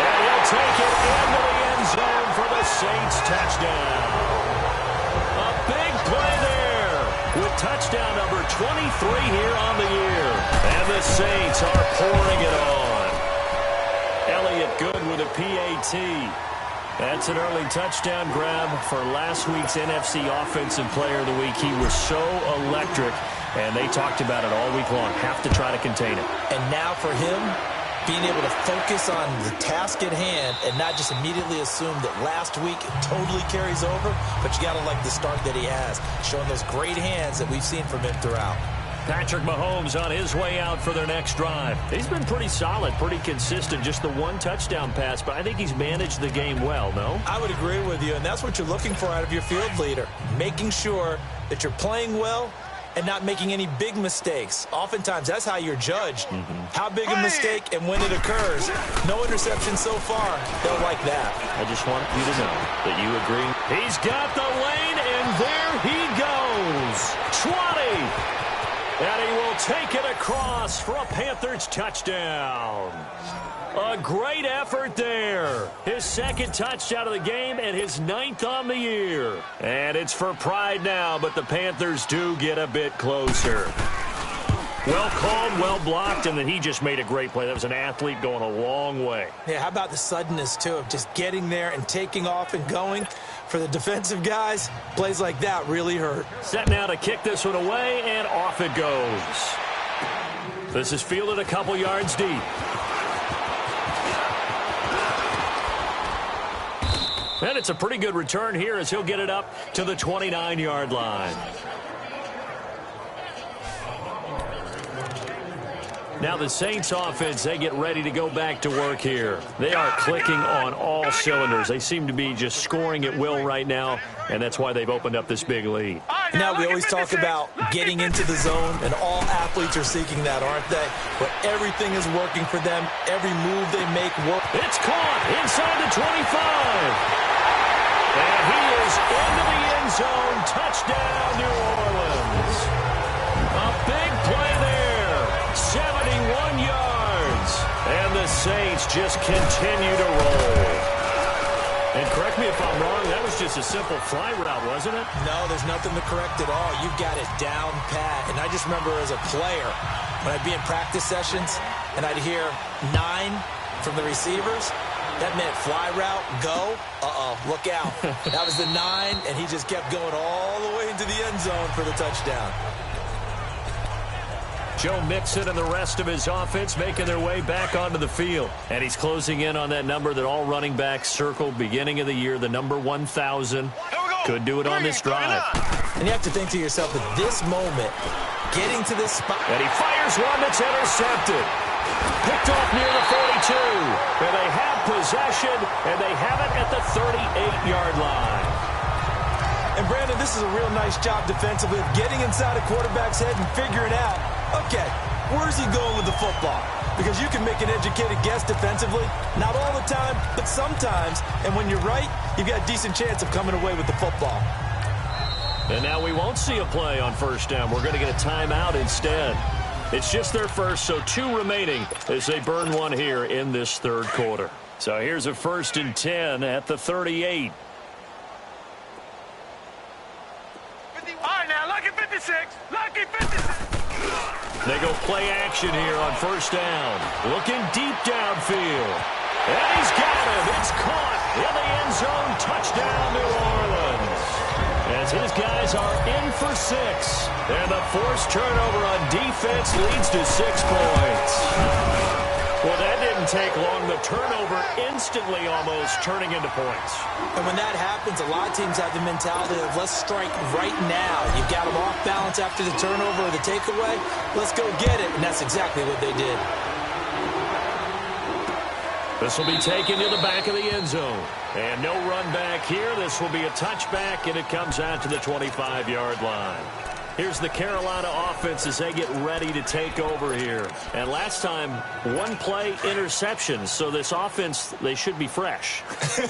And he'll take it into the end zone for the Saints touchdown. A big play there with touchdown number 23 here on the year. And the Saints are pouring it on. Elliott good with a PAT. That's an early touchdown grab for last week's NFC Offensive Player of the Week. He was so electric, and they talked about it all week long. Have to try to contain it. And now for him, being able to focus on the task at hand and not just immediately assume that last week it totally carries over, but you got to like the start that he has, showing those great hands that we've seen from him throughout. Patrick Mahomes on his way out for their next drive. He's been pretty solid, pretty consistent, just the one touchdown pass, but I think he's managed the game well, no? I would agree with you, and that's what you're looking for out of your field leader, making sure that you're playing well and not making any big mistakes. Oftentimes, that's how you're judged. How big a mistake and when it occurs. No interception so far. They'll like that. I just want you to know that you agree. He's got the lane, and there he goes. 20. And he will take it across for a Panthers touchdown. A great effort there. His second touchdown of the game and his 9th on the year. And it's for pride now, but the Panthers do get a bit closer. Well called, well blocked, and then he just made a great play. That was an athlete going a long way. Yeah, how about the suddenness, too, of just getting there and taking off and going? For the defensive guys, plays like that really hurt. Set now to kick this one away, and off it goes. This is fielded a couple yards deep. And it's a pretty good return here as he'll get it up to the 29-yard line. Now the Saints offense, they get ready to go back to work here. They are clicking on all cylinders. They seem to be just scoring at will right now, and that's why they've opened up this big lead. Now we always talk about getting into the zone, and all athletes are seeking that, aren't they? But everything is working for them. Every move they make works. It's caught inside the 25. And he is into the end zone. Touchdown, New Orleans. A big play there. 71 yards. And the Saints just continue to roll. And correct me if I'm wrong, that was just a simple fly route, wasn't it? No, there's nothing to correct at all. You've got it down pat. And I just remember as a player, when I'd be in practice sessions and I'd hear 9 from the receivers, that meant fly route, go. Look out. That was the 9, and he just kept going all the way into the end zone for the touchdown. Joe Mixon and the rest of his offense making their way back onto the field. And he's closing in on that number that all running backs circled beginning of the year, the number 1,000. Could do it on this drive. And you have to think to yourself, at this moment, getting to this spot. And he fires one that's intercepted. Picked off near the 42. And they have possession, and they have it at the 38-yard line. And, Brandon, this is a real nice job defensively of getting inside a quarterback's head and figuring out, okay, where's he going with the football? Because you can make an educated guess defensively. Not all the time, but sometimes. And when you're right, you've got a decent chance of coming away with the football. And now we won't see a play on first down. We're going to get a timeout instead. It's just their first, so 2 remaining as they burn one here in this third quarter. So here's a 1st and 10 at the 38. All right, now, lucky 56. Lucky 56. They go play action here on first down. Looking deep downfield. And he's got it. It's caught in the end zone. Touchdown, New Orleans. As his guys are in for 6. And the forced turnover on defense leads to 6 points. Well, that didn't take long. The turnover instantly almost turning into points. And when that happens, a lot of teams have the mentality of let's strike right now. You've got them off balance after the turnover or the takeaway. Let's go get it. And that's exactly what they did. This will be taken to the back of the end zone. And no run back here. This will be a touchback, and it comes out to the 25-yard line. Here's the Carolina offense as they get ready to take over here. And last time, 1 play interception. So this offense, they should be fresh.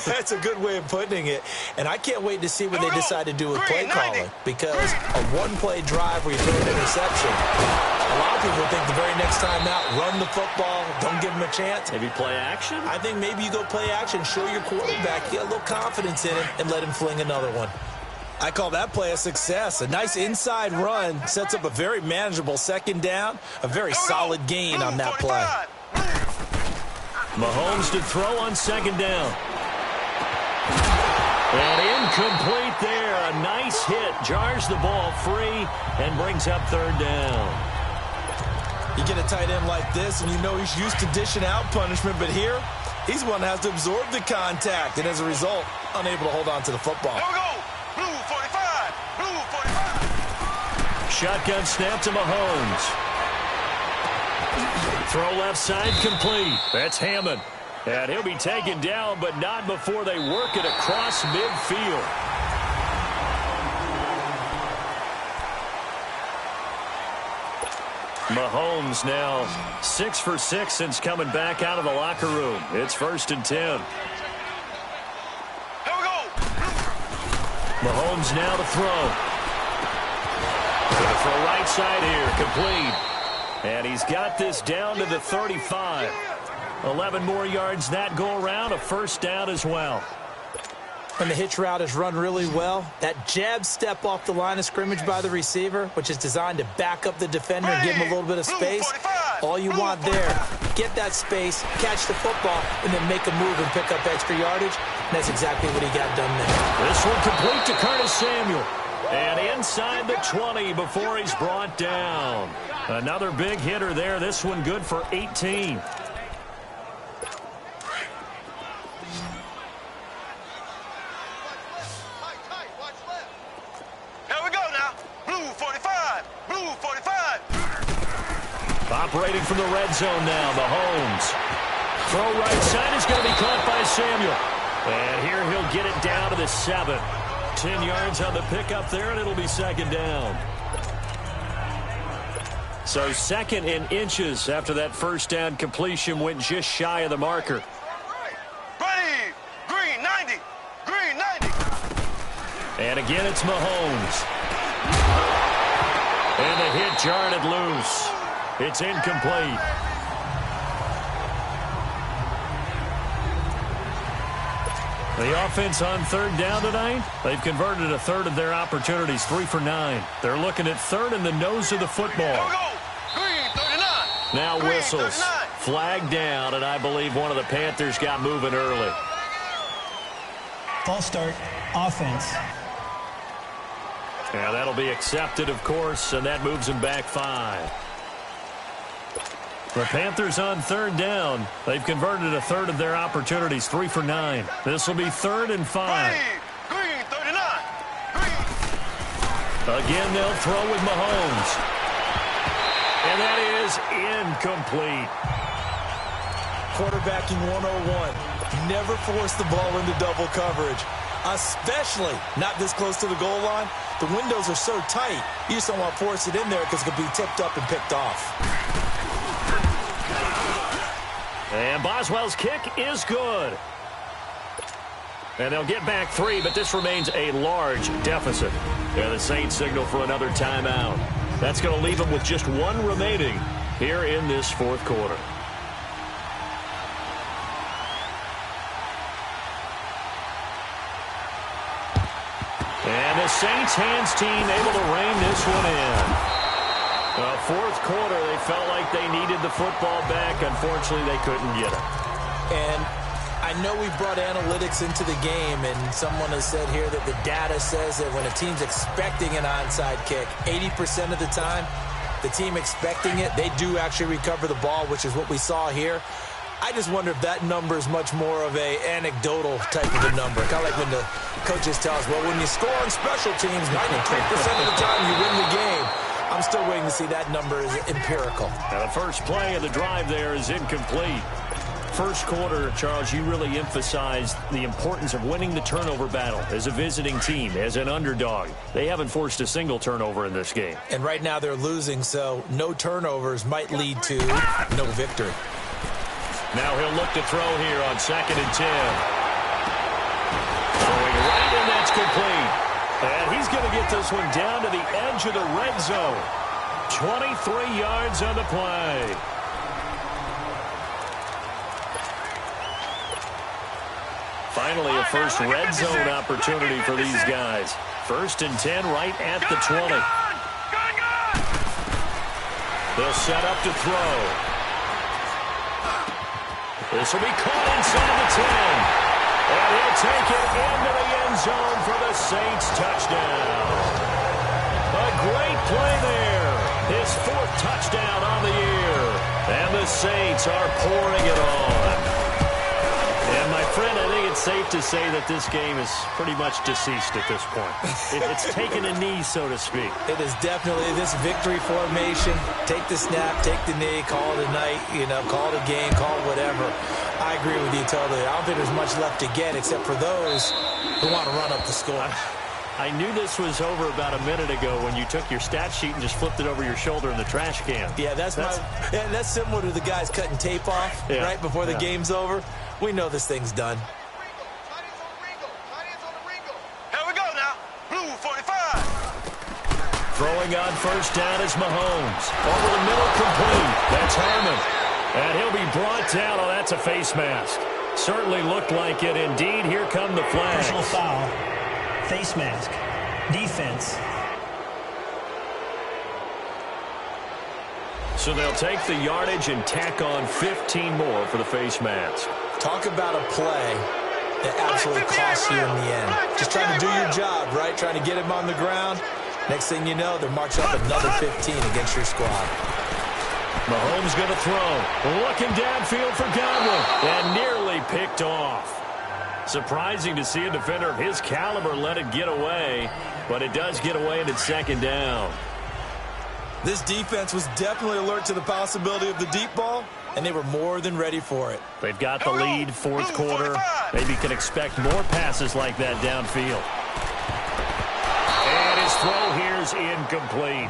That's a good way of putting it. And I can't wait to see what they decide to do with play calling. Because a 1-play drive where you throw an interception, a lot of people think the very next time out, run the football, don't give them a chance. Maybe play action? I think maybe you go play action, show your quarterback, get a little confidence in him, and let him fling another one. I call that play a success. A nice inside run sets up a very manageable 2nd down, a very solid gain on that play. Mahomes to throw on 2nd down. Incomplete there. A nice hit. Jars the ball free and brings up third down. You get a tight end like this, and you know he's used to dishing out punishment, but here, he's one that has to absorb the contact, and as a result, unable to hold on to the football. Here we go. Blue 45. Blue 45. Shotgun snap to Mahomes. Throw left side complete. That's Hammond. And he'll be taken down, but not before they work it across midfield. Mahomes now 6 for 6 since coming back out of the locker room. It's 1st and 10. Here we go. Mahomes now to throw. Gonna throw right side here, complete. And he's got this down to the 35. 11 more yards that go around, a first down as well. And the hitch route is run really well. That jab step off the line of scrimmage by the receiver, which is designed to back up the defender and give him a little bit of space. All you want there, get that space, catch the football, and then make a move and pick up extra yardage. And that's exactly what he got done there. This one complete to Curtis Samuel. And inside the 20 before he's brought down. Another big hitter there. This one good for 18. Operating from the red zone now, Mahomes. Throw right side is going to be caught by Samuel. And here he'll get it down to the 7. 10 yards on the pickup there, and it'll be 2nd down. So 2nd and inches after that first down completion went just shy of the marker. Ready. Green 90. Green 90. And again, it's Mahomes. And the hit jarred it loose. It's incomplete. The offense on 3rd down tonight, they've converted 1/3 of their opportunities, 3 for 9. They're looking at 3rd in the nose of the football. Here we go. Green 39. Now Green whistles. 39. Flag down, and I believe one of the Panthers got moving early. False start, offense. Yeah, that'll be accepted, of course, and that moves them back 5. The Panthers on 3rd down. They've converted 1/3 of their opportunities, 3 for 9. This will be 3rd and 5. Green 39. Green. Again, they'll throw with Mahomes. And that is incomplete. Quarterbacking 101. Never force the ball into double coverage, especially not this close to the goal line. The windows are so tight, you just don't want to force it in there because it could be tipped up and picked off. And Boswell's kick is good. And they'll get back 3, but this remains a large deficit. And the Saints signal for another timeout. That's going to leave them with just 1 remaining here in this 4th quarter. And the Saints hands team able to rein this one in. 4th quarter, they felt like they needed the football back. Unfortunately, they couldn't get it. And I know we brought analytics into the game, and someone has said here that the data says that when a team's expecting an onside kick, 80% of the time, the team expecting it, they do actually recover the ball, which is what we saw here. I just wonder if that number is much more of a anecdotal type of a number. Kind of like when the coaches tell us, well, when you score on special teams, 93% of the time you win the game. I'm still waiting to see that number is empirical. Now, the first play of the drive there is incomplete. First quarter, Charles, you really emphasized the importance of winning the turnover battle as a visiting team, as an underdog. They haven't forced a single turnover in this game. And right now they're losing, so no turnovers might lead to no victory. Now he'll look to throw here on 2nd and 10. Throwing right, and that's complete. And he's going to get this one down to the edge of the red zone. 23 yards on the play. Finally, a first red zone opportunity for these guys. 1st and 10 right at the 20. They'll set up to throw. This will be caught inside the 10. And he'll take it into the end zone for the Saints are pouring it on. And, my friend, I think it's safe to say that this game is pretty much deceased at this point. It's taken a knee, so to speak. It is definitely this victory formation. Take the snap, take the knee, call it a night, call it a game, call it whatever. I agree with you totally. I don't think there's much left to get except for those who want to run up the score. I knew this was over about a minute ago when you took your stat sheet and just flipped it over your shoulder in the trash can. Yeah, that's similar to the guys cutting tape off right before the game's over. We know this thing's done. Here we go now. Blue 45. Throwing on first down is Mahomes. Over the middle, complete. That's Harmon. And he'll be brought down. Oh, that's a face mask. Certainly looked like it. Indeed, here come the flags. Personal foul. Face mask. Defense. So they'll take the yardage and tack on 15 more for the face mask. Talk about a play that absolutely costs you in the end. Just trying to do your job, right? Trying to get him on the ground. Next thing you know, they're marching up another 15 against your squad. Mahomes going to throw. Looking downfield for Godwin. And nearly picked off. Surprising to see a defender of his caliber let it get away. But it does get away and it's second down. This defense was definitely alert to the possibility of the deep ball, and they were more than ready for it. They've got the lead, fourth quarter. Maybe can expect more passes like that downfield. And his throw here is incomplete.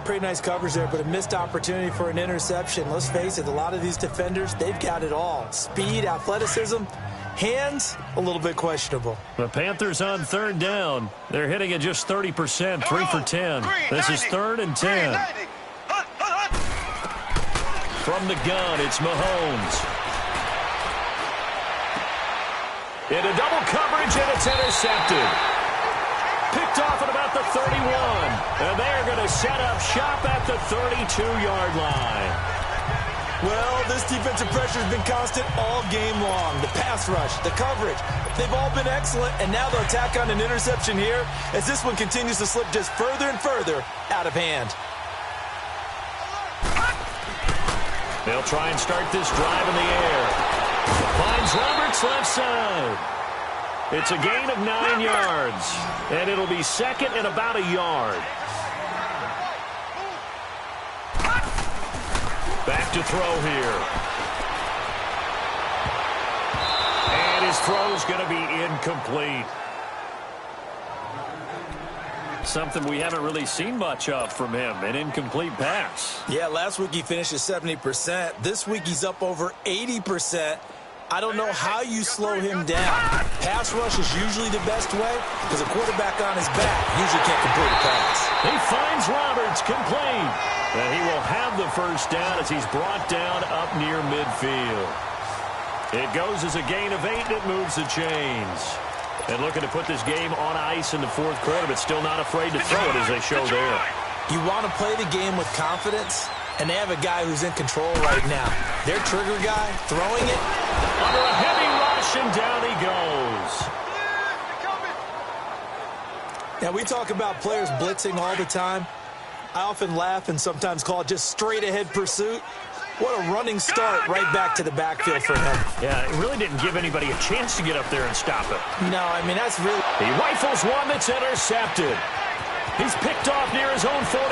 Pretty nice coverage there, but a missed opportunity for an interception. Let's face it, a lot of these defenders, they've got it all. Speed, athleticism, hands, a little bit questionable. The Panthers on third down. They're hitting at just 30%, 3 for 10. This is 3rd and 10. From the gun, it's Mahomes. Into double coverage, and it's intercepted. Picked off at about the 31. And they're going to set up shop at the 32-yard line. Well, this defensive pressure has been constant all game long. The pass rush, the coverage, they've all been excellent, and now they'll tack on an interception here as this one continues to slip just further and further out of hand. They'll try and start this drive in the air. Finds Roberts left side. It's a gain of 9 yards, and it'll be second and about a yard. Back to throw here. And his throw's going to be incomplete. Something we haven't really seen much of from him, an incomplete pass. Yeah, last week he finished at 70%. This week he's up over 80%. I don't know how you slow him down. Pass rush is usually the best way because a quarterback on his back usually can't complete a pass. He finds Roberts, complete. And he will have the first down as he's brought down up near midfield. It goes as a gain of 8, and it moves the chains. And looking to put this game on ice in the fourth quarter, but still not afraid to throw it as they show there. You want to play the game with confidence, and they have a guy who's in control right now. Their trigger guy throwing it. Under a heavy rush, and down he goes. Now, we talk about players blitzing all the time. I often laugh and sometimes call it just straight-ahead pursuit. What a running start right back to the backfield for him. Yeah, it really didn't give anybody a chance to get up there and stop it. No, I mean, that's really... He rifles one that's intercepted. He's picked off near his own 48.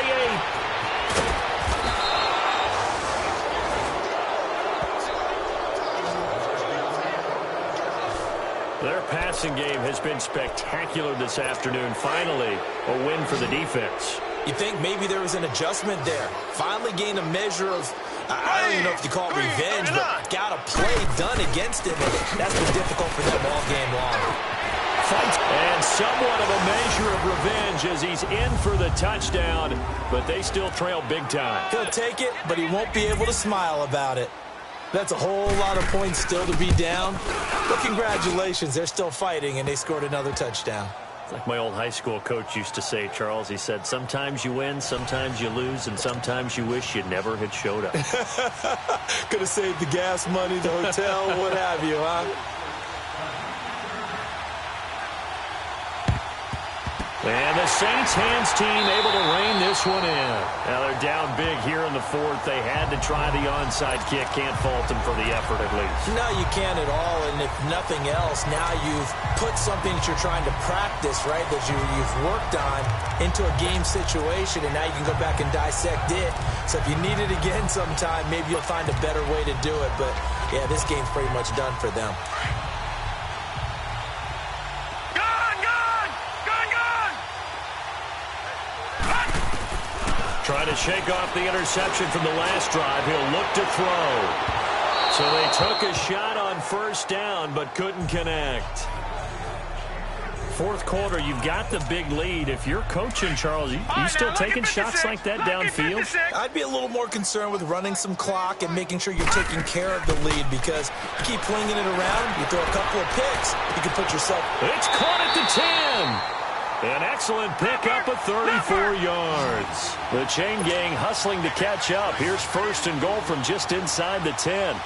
Their passing game has been spectacular this afternoon. Finally, a win for the defense. You think maybe there was an adjustment there. Finally gained a measure of, I don't even know if you call it revenge, but got a play done against him. And that's been difficult for them all game long. And somewhat of a measure of revenge as he's in for the touchdown, but they still trail big time. He'll take it, but he won't be able to smile about it. That's a whole lot of points still to be down. But congratulations, they're still fighting, and they scored another touchdown. Like my old high school coach used to say, Charles, he said, sometimes you win, sometimes you lose, and sometimes you wish you never had showed up. Could have saved the gas money, the hotel, what have you, huh? And the Saints hands team able to rein this one in. Now they're down big here in the fourth. They had to try the onside kick. Can't fault them for the effort at least. No, you can't at all. And if nothing else, now you've put something that you're trying to practice, right, that you've worked on into a game situation, and now you can go back and dissect it. So if you need it again sometime, maybe you'll find a better way to do it. But, yeah, this game's pretty much done for them. Trying to shake off the interception from the last drive. He'll look to throw. So they took a shot on first down, but couldn't connect. Fourth quarter, you've got the big lead. If you're coaching, Charles, you still taking shots like that downfield? I'd be a little more concerned with running some clock and making sure you're taking care of the lead, because you keep flinging it around, you throw a couple of picks, you can put yourself... It's caught at the 10. An excellent pickup of 34 yards. The chain gang hustling to catch up. Here's first and goal from just inside the 10.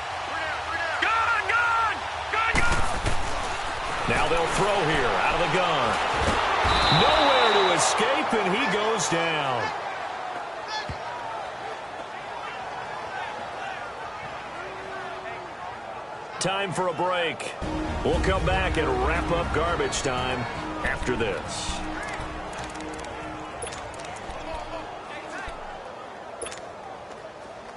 Now they'll throw here out of the gun. Nowhere to escape, and he goes down. Time for a break. We'll come back and wrap up garbage time after this.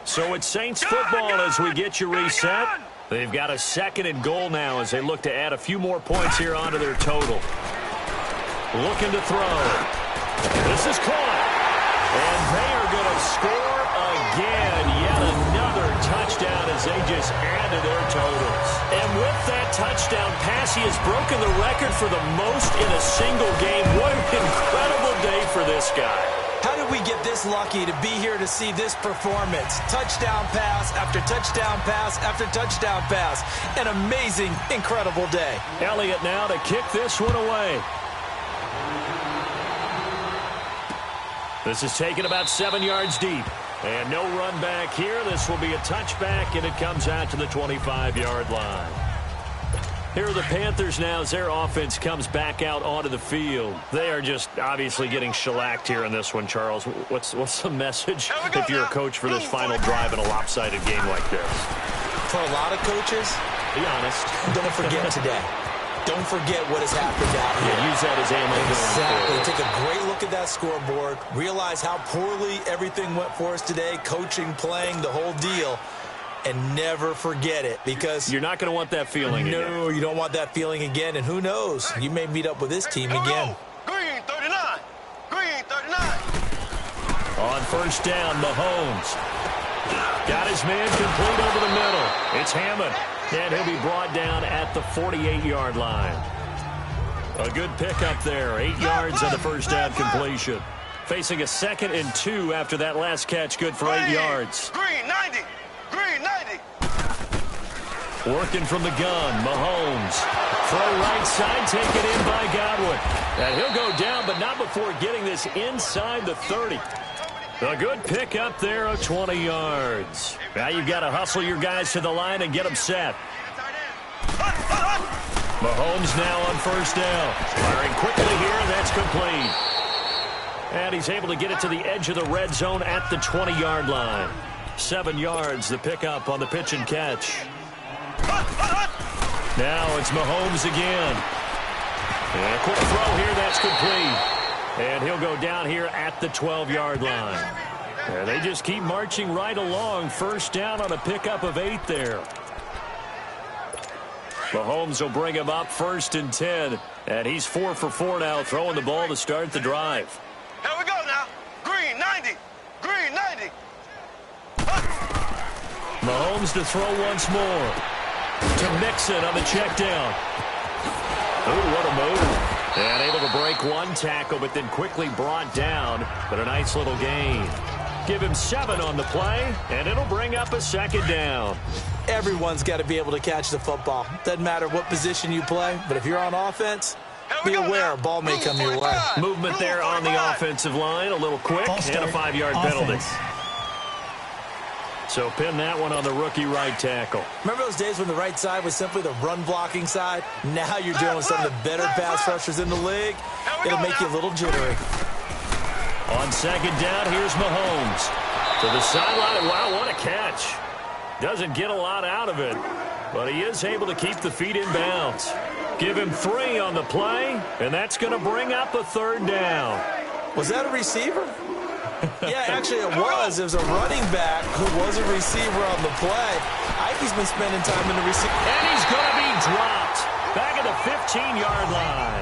So it's Saints football as we get you reset. They've got a second and goal now as they look to add a few more points here onto their total. Looking to throw. This is caught. And they are going to score again. Yet another touchdown as they just add to their totals. And with that touchdown pass, he has broken the record for the most in a single game. What an incredible day for this guy. How did we get this lucky to be here to see this performance? Touchdown pass after touchdown pass after touchdown pass. An amazing, incredible day. Elliott now to kick this one away. This is taken about 7 yards deep. And no run back here. This will be a touchback, and it comes out to the 25-yard line. Here are the Panthers now as their offense comes back out onto the field. They are just obviously getting shellacked here in this one, Charles. What's the message if you're a coach for this final drive in a lopsided game like this? For a lot of coaches, be honest, don't forget today. Don't forget what has happened out here. Yeah, use that as ammo. Exactly. Take a great look at that scoreboard. Realize how poorly everything went for us today. Coaching, playing, the whole deal. And never forget it, because you're not going to want that feeling again. No, you don't want that feeling again. And who knows? You may meet up with this team again. Green 39. Green 39. On first down, Mahomes. Got his man complete over the middle. It's Hammond. And he'll be brought down at the 48-yard line. A good pickup there. 8 yards on the first down completion. Facing a 2nd and 2 after that last catch. Good for 8 yards. Green 90. Green 90. Working from the gun, Mahomes. Throw right side, taken in by Godwin. And he'll go down, but not before getting this inside the 30. A good pickup there of 20 yards. Now you've got to hustle your guys to the line and get them set. Mahomes now on first down. Firing quickly here, and that's complete. And he's able to get it to the edge of the red zone at the 20-yard line. 7 yards, the pickup on the pitch and catch. Now it's Mahomes again. And a quick throw here, that's complete. And he'll go down here at the 12-yard line. And they just keep marching right along. First down on a pickup of 8 there. Mahomes will bring him up 1st and 10. And he's 4 for 4 now, throwing the ball to start the drive. Here we go now. Green 90. Green 90. Mahomes to throw once more. To Mixon on the check down. Oh, what a move. And able to break one tackle, but then quickly brought down. But a nice little gain. Give him 7 on the play, and it'll bring up a 2nd down. Everyone's got to be able to catch the football. Doesn't matter what position you play, but if you're on offense, be aware a ball may come your way. Movement there on the offensive line, a little quick, and a 5-yard penalty. So pin that one on the rookie right tackle. Remember those days when the right side was simply the run-blocking side? Now you're dealing with some of the better pass rushers in the league. It'll make you a little jittery. On second down, here's Mahomes. To the sideline. Wow, what a catch. Doesn't get a lot out of it, but he is able to keep the feet in bounds. Give him 3 on the play, and that's going to bring up a third down. Was that a receiver? Yeah, actually it was. It was a running back who was a receiver on the play. Ike's been spending time in the receiver. And he's going to be dropped back at the 15-yard line.